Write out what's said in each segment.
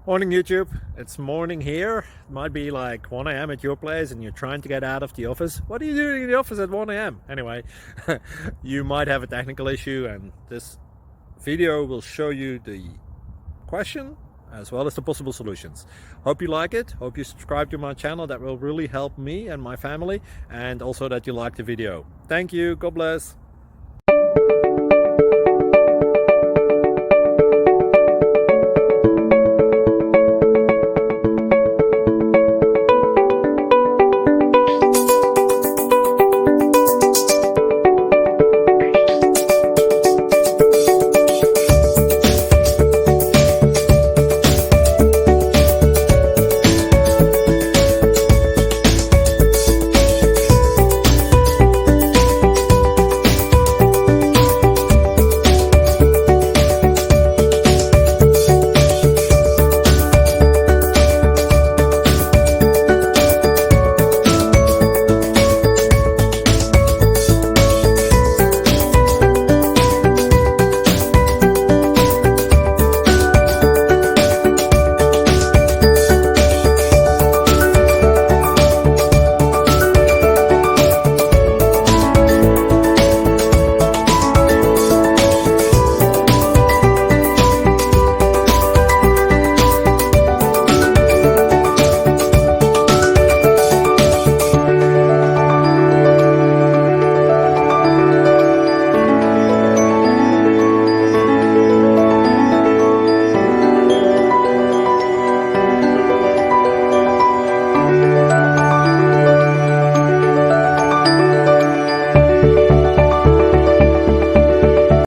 Morning YouTube, it's morning here. It might be like 1 a.m. at your place and you're trying to get out of the office. What are you doing in the office at 1 a.m.? Anyway, you might have a technical issue and this video will show you the question as well as the possible solutions. Hope you like it, hope you subscribe to my channel. That will really help me and my family, and also that you like the video. Thank you, God bless.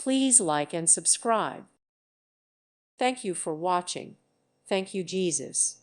Please like and subscribe. Thank you for watching. Thank you, Jesus.